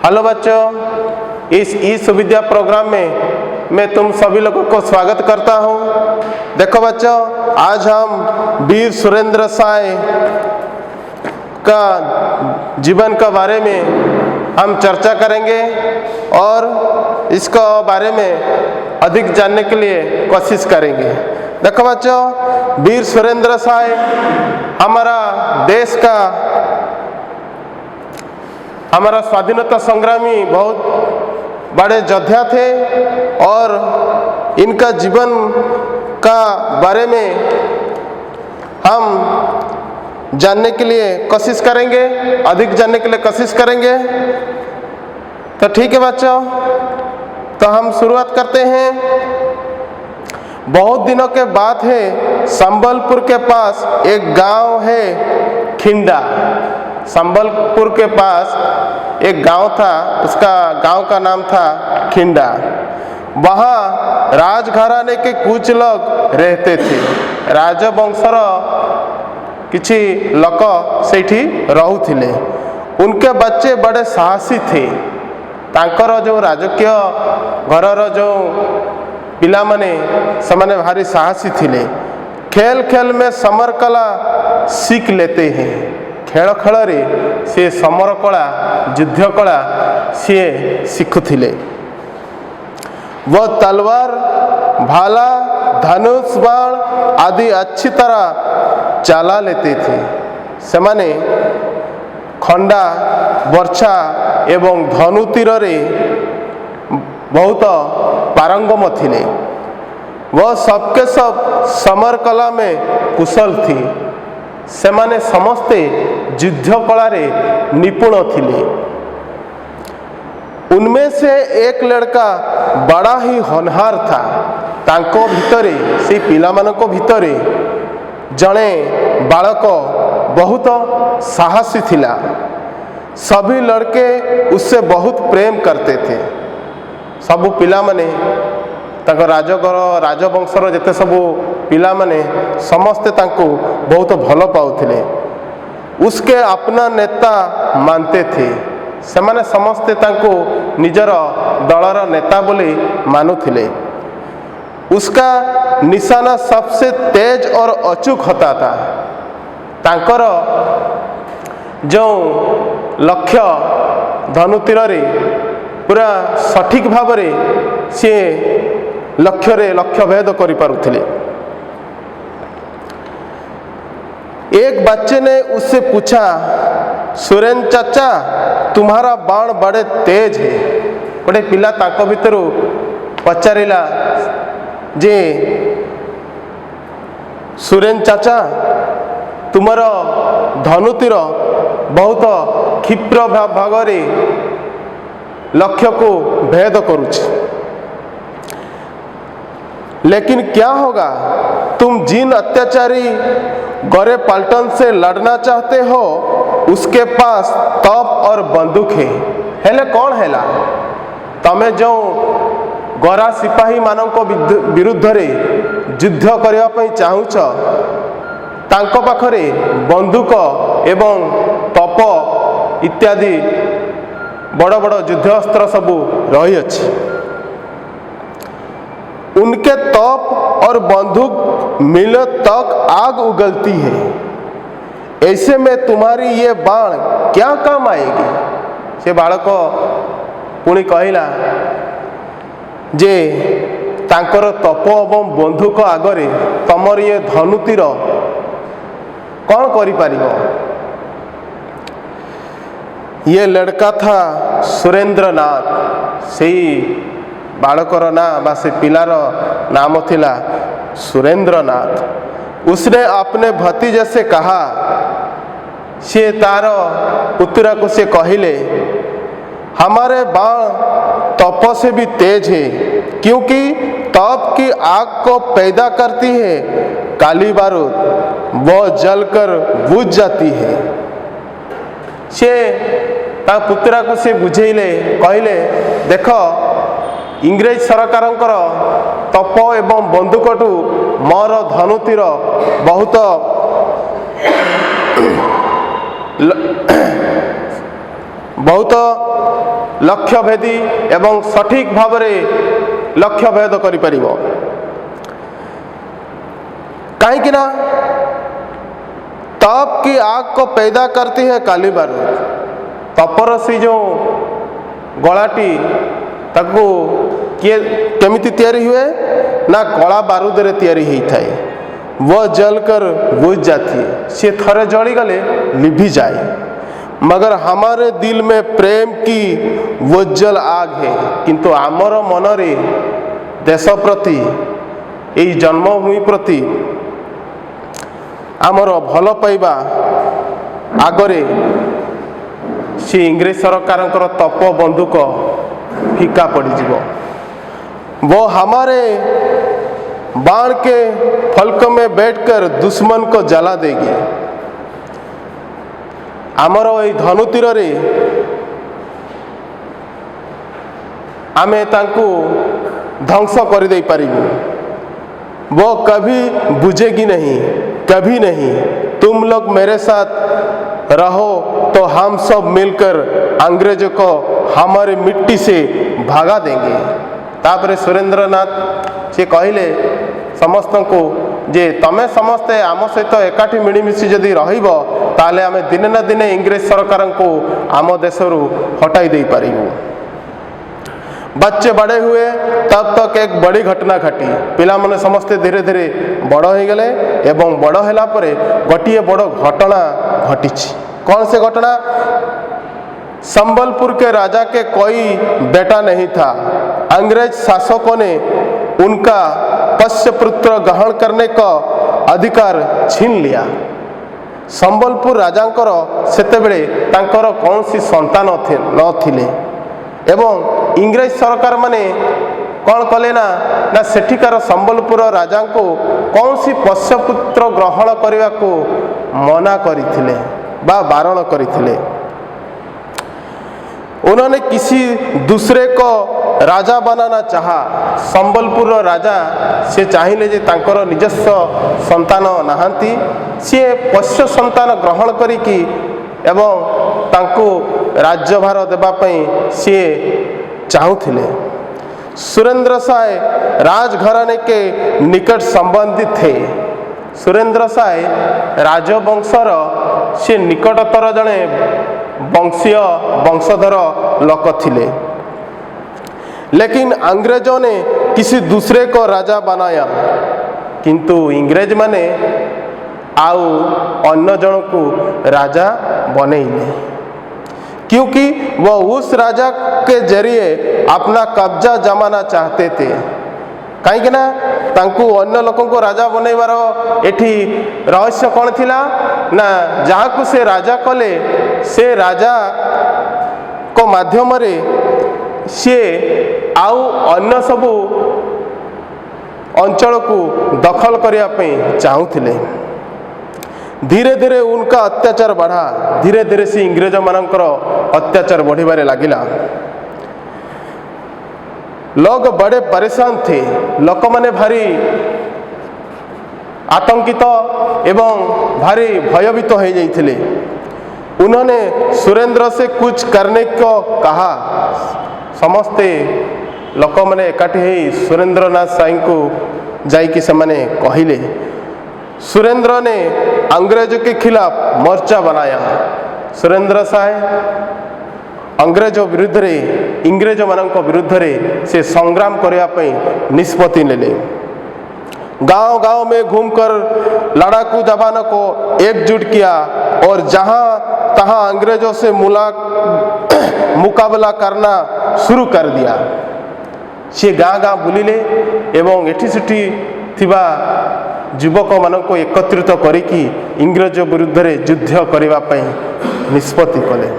Hello बच्चों, इस ई सुविद्या programme में मैं तुम सभी लोगों को स्वागत करता हूं। देखो बच्चों, आज हम वीर सुरेंद्र साय का जीवन के बारे में हम चर्चा करेंगे और इसका बारे में अधिक जानने के लिए कोशिश करेंगे। देखो बच्चों, वीर सुरेंद्र साय हमारा देश का हमारा स्वाधीनता संग्रामी बहुत बड़े योद्धा थे और इनका जीवन का बारे में हम जानने के लिए कोशिश करेंगे, अधिक जानने के लिए कोशिश करेंगे। तो ठीक है बच्चों, तो हम शुरुआत करते हैं। बहुत दिनों के बाद है, संबलपुर के पास एक गांव है खिंडा। संबलपुर के पास एक गांव था, उसका गांव का नाम था खिंडा। वहाँ राजघराने के कुछ लोग रहते थे। राजवंशर किछि लोक सेठी रहुथिले। उनके बच्चे बड़े साहसी थे। तांकर जो राजकीय घरर जो पिला माने समाने भारी साहसी थिले। खेल खेल में समर कला सीख लेते हैं। खेल खेल रे से समर कला, युद्ध कला सी शिखुथिले। वह तलवार, भाला, धनुष, बाण आदि अच्छी तरह चला लेते थे। सेमाने खंडा, वर्षा एवं धनु तीर रे बहुत पारंगम थिले। वह सबके सब समर कला में कुशल थी। सेमाने समस्ते युद्ध कला रे निपुण थिले। उनमें से एक लड़का बड़ा ही होनहार था। तांको भितरे, से पिलामानको भितरे जड़े बालक बहुत साहसी थिला। सभी लड़के उससे बहुत प्रेम करते थे। सबु पिला माने राजगर राजवंशर जेते सबु पिला माने समस्ते तांको बहुत भल पाउथिले। उसके अपना नेता मानते थे। सेमाने समस्ते तांको निजर दलर नेता बोली मानुथिले। उसका निशाना सबसे तेज और अचूक होता था। तांकर जो लक्ष्य धनु तीर रे पूरा सठिक भाव रे सी लक्ष्य भेद करि पारुथिले। एक बच्चे ने उससे पूछा, सुरेंद्र चाचा, तुम्हारा बाण बड़े तेज है। गोटे पिला ताको भितरु पचारिला जे सुरेंद्र चाचा, तुमर धनु तीर बहुत क्षिप्र भागरे लक्ष्य को भेद करुछि। लेकिन क्या होगा, तुम जिन अत्याचारी गोरे पलटन से लड़ना चाहते हो उसके पास तोप और बंदूक है। हेले कौन हैला, तमे जो गोरा सिपाही मानक विरुद्ध रे युद्ध करने पई चाहुछ, तांको पाखरे बंदूक एवं तोप इत्यादि बड़ बड़ युद्ध अस्त्र सबू रही अछि। उनके तोप और बंदूक मिलने तक आग उगलती है। ऐसे में तुम्हारी ये बाण क्या काम आएगी। से बालक पुणी कहला जे तांकर तप एवं बंदूक आगरे तमर ये धनु तीर कौन करि पारिबो। ये लड़का था सुरेंद्र नाथ। सही बालकर ना बा से पिलार नाम थिला सुरेंद्र नाथ। उसने अपने भतीजे से कहा, से तार पुत्र को से कहले, हमारे बाण तप से भी तेज है, क्योंकि तप की आग को पैदा करती है। काली बारूद वो जलकर बुझ जाती है। से ता पुत्र को से बुझेले, कहले, देखो इंग्रेज सरकारंकर तप एवं बंदूकटू मोर धनु तीर बहुत बहुत लक्ष्यभेदी एवं सठिक भाव में लक्ष्यभेद कर कहीं ना तप की आग को पैदा करती है काली बारूद। तपर से जो गलाटी ताकू किए केमिति तैयारी हुए ना कला बारूद रे तैयारी होता है। वह जलकर बुझ जाती है, से थरे जली गले लिभि जाए। मगर हमारे दिल में प्रेम की वो जल आग है, किंतु आमर मनरे देश प्रति यही जन्मभूमि प्रति आमर भल पाइबा आगरे से इंग्रेज सरकार तप बंदूक फीका पड़ीज। वो हमारे बाण के फलक में बैठकर दुश्मन को जला देगी। आमर ये धनुतीर रे आमे तांकु ध्वंस कर दे पारिबु। वो कभी बुझेगी नहीं, कभी नहीं। तुम लोग मेरे साथ रहो तो हम सब मिलकर अंग्रेजों को हमारे मिट्टी से भागा देंगे। तापरे सुरेंद्रनाथ से कहले समस्त को जे तमे समस्ते आम सहित एकाठी मिलमिशि जदि रहिबो ताले आमे दिने ना दिने इंग्रेज सरकार को आम देशरू हटाई दे पारिबु। बच्चे बड़े हुए तब तक एक बड़ी घटना घटी। पिला माने समस्ते धीरे धीरे बड़ हो गले एवं बड़ होला परे गोटिए बड़ घटना घटी। कौन से घटना? संबलपुर के राजा के कोई बेटा नहीं था। अंग्रेज शासकों ने उनका पश्य पुत्र ग्रहण करने का अधिकार छीन लिया। संबलपुर राजांकर सेतेबेले तांकर कौनसी संतान न थिले एवं इंग्रेज सरकार माने कौन कले ना सेठिकार संबलपुर राजा को कौन सी पश्यपुत्र ग्रहण करने को मना करथिले बा बारण करथिले। उन्होंने किसी दूसरे को राजा बनाना चाहा। संबलपुर राजा से चाहिए जे तांकर निजस्व संतान नहांती, सी पश्य संतान ग्रहण करिकी एवं तांको राज्यभार देवाई सी चाहूले। सुरेंद्र साय राजघराने के निकट संबंधित थे। सुरेंद्र साय राजवंशर से निकटतर जड़े वंशीय वंशधर लोक थिले। लेकिन अंग्रेजों ने किसी दूसरे को राजा बनाया, किंतु इंग्रेज माने आउ अन्य जन को राजा बनैले, क्योंकि वह उस राजा के जरिए अपना कब्जा जमाना चाहते थे। कहीं ना तांकु अन्य लोगों को राजा बनैबार एठी रहस्य कौन थिला ना जहाँ को से राजा कले से राजा को माध्यम रे सी आउ अन्य सबू अंचल को दखल करने चाहूले। धीरे धीरे उनका अत्याचार बढ़ा। धीरे धीरे से इंग्रेज मानकर अत्याचार बढ़िबारे लागिला। लोग बड़े परेशान थे। लोक माने भारी आतंकित एवं भारी भयभीत हो जाइथिले। उन्होंने सुरेंद्र से कुछ करने को कहा। समस्ते लोक माने एकाठी हो सुरेंद्रनाथ साई को जाइकी से माने कहिले। सुरेंद्र ने अंग्रेजों के खिलाफ मोर्चा बनाया। सुरेंद्र साय अंग्रेजों विरुद्ध रे इंग्रेज मानक विरुद्ध रे से संग्राम करने निष्पत्ति नेले। गांव गांव में घूमकर लड़ाकू जवानों को एकजुट किया और जहां तहां अंग्रेजों से मुकाबला करना शुरू कर दिया। से गाँ गाँ बुलिले एवं एठी सेठी थिबा युवक मानक एकत्रित करिकी इंग्रेज विरुद्ध रे युद्ध करने निष्पत्ति कले।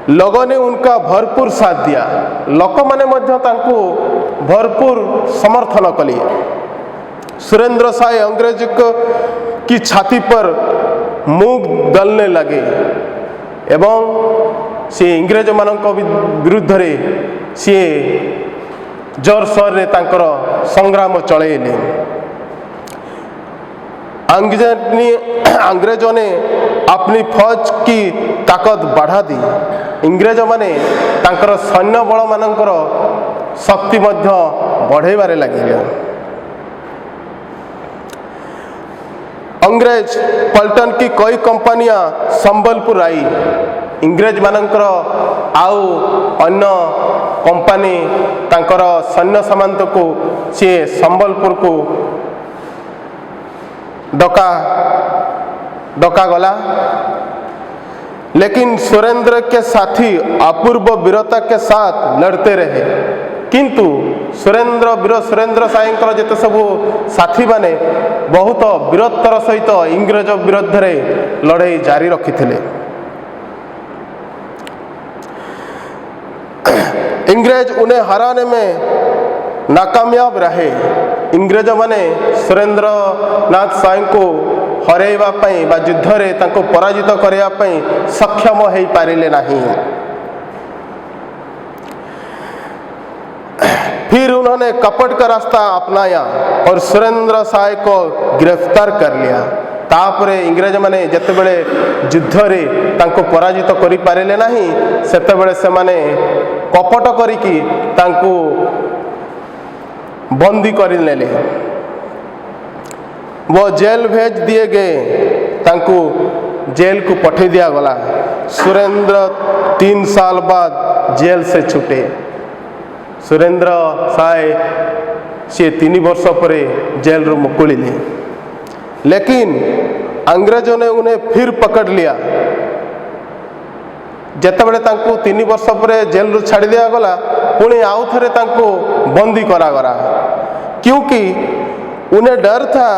लोगों ने उनका भरपूर साथ दिया। लोक माने मध्य तांको भरपूर समर्थन कले। सुरेंद्र साय अंग्रेज की छाती पर मुग दलने लगे एवं से इंग्रेज मानक विरुद्ध रे सी जोर सोर रे तांकर संग्राम चलेले। अंग्रेजों ने अपनी फौज की ताकत बढ़ा दी। इंग्रेज माने तांकर सैन्य बल मानकर शक्ति मध्य बढ़ाइबारे लगिले। अंग्रेज पलटन की कई कंपनियां संबलपुर आई। इंग्रेज मानकर आउ अन्य कंपनी तांकर सैन्य सामंत को सी संबलपुर को डका गला। लेकिन सुरेंद्र के साथी अपूर्व वीरता के साथ लड़ते रहे। किंतु वीर सुरेंद्र साईंकर जेते सबू साथी माने बहुत वीरत्वर सहित इंग्रेज विरुद्ध रे लड़ाई जारी रखिथिले। इंग्रेज उन्हें हराने में नाकामयाब रहे। इंग्रेज माने सुरेंद्र नाथ साई को हरेवा पई बा युद्ध रे तांको पराजित करिया पई सक्षम होई पारिले नहीं। फिर उन्होंने कपट का रास्ता अपनाया और सुरेंद्र साय को गिरफ्तार कर लिया। तापरे इंग्रेज माने जते बेले युद्ध रे तांको पराजित करि पारिले नहीं, सेते बेले से माने कपट करिकी तांको बंदी कर लेले। वो जेल भेज दिए गए, तांको जेल को पठे दिया गला। सुरेंद्र 3 साल बाद जेल से छूटे। सुरेंद्र साय से 3 वर्ष पर जेल रू मुकुलिले। लेकिन अंग्रेजों ने उन्हें फिर पकड़ लिया। जेतेबेले तांको 3 वर्ष पर जेल रू छाड़ी दिया गला, पुणी आउ थरे तांको बंदी करा गला। क्योंकि उन्हें डर था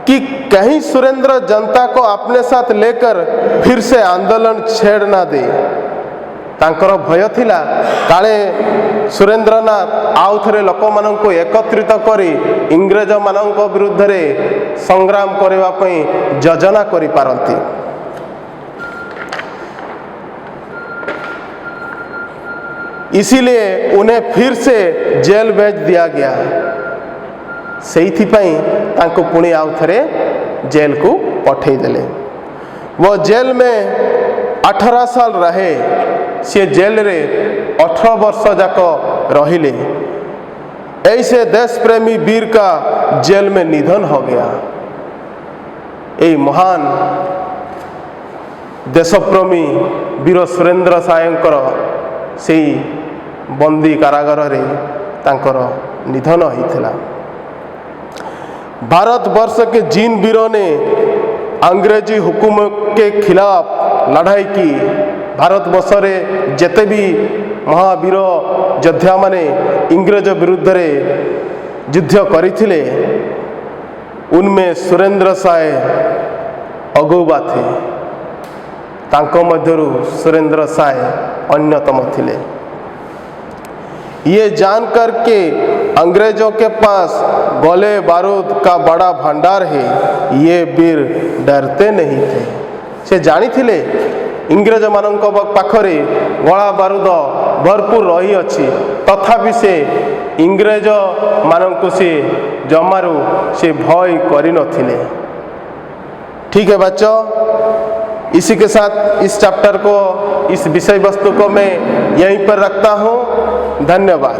कि कहीं सुरेंद्र जनता को अपने साथ लेकर फिर से आंदोलन छेड़ ना दे। तांकर भय थिला काले सुरेंद्रनाथ आउ थरे लोक मानन को एकत्रित करी इंग्रेज मानन विरुद्ध रे संग्राम करबा पई योजना करि पारंती। इसीलिए उन्हें फिर से जेल भेज दिया गया। सेइथिपाई तांको पुणी आउ थरे जेल को पठेई देले। वो जेल में 18 साल रहे। से जेल रे 18 वर्ष जाक रहिले। ऐसे देश प्रेमी वीर का जेल में निधन हो गया। ये महान देशप्रेमी वीर सुरेंद्र सायंकर से बंदी कारागार रे तांकर निधन होइथिला। भारत वर्ष के जिन वीरों ने अंग्रेजी हुकूमत के खिलाफ लड़ाई की, भारत वर्ष रे जेते भी महावीर योद्धा माने इंग्रेज विरुद्ध रे युद्ध करिथिले, उनमें सुरेंद्र साय अगुवा थे। तांको मध्यरु सुरेंद्र साय अन्यतम थिले। ये जानकर के अंग्रेजों के पास गोले बारूद का बड़ा भंडार है, ये वीर डरते नहीं थे। से जानी थिले इंग्रेज मानक पाखरे गोला बारूद भरपूर रही अच्छी, तथापि से इंग्रेज मानक से जमारू से भय करि नथिले। ठीक है बच्चों, इसी के साथ इस चैप्टर को, इस विषय वस्तु को मैं यहीं पर रखता हूँ। धन्यवाद।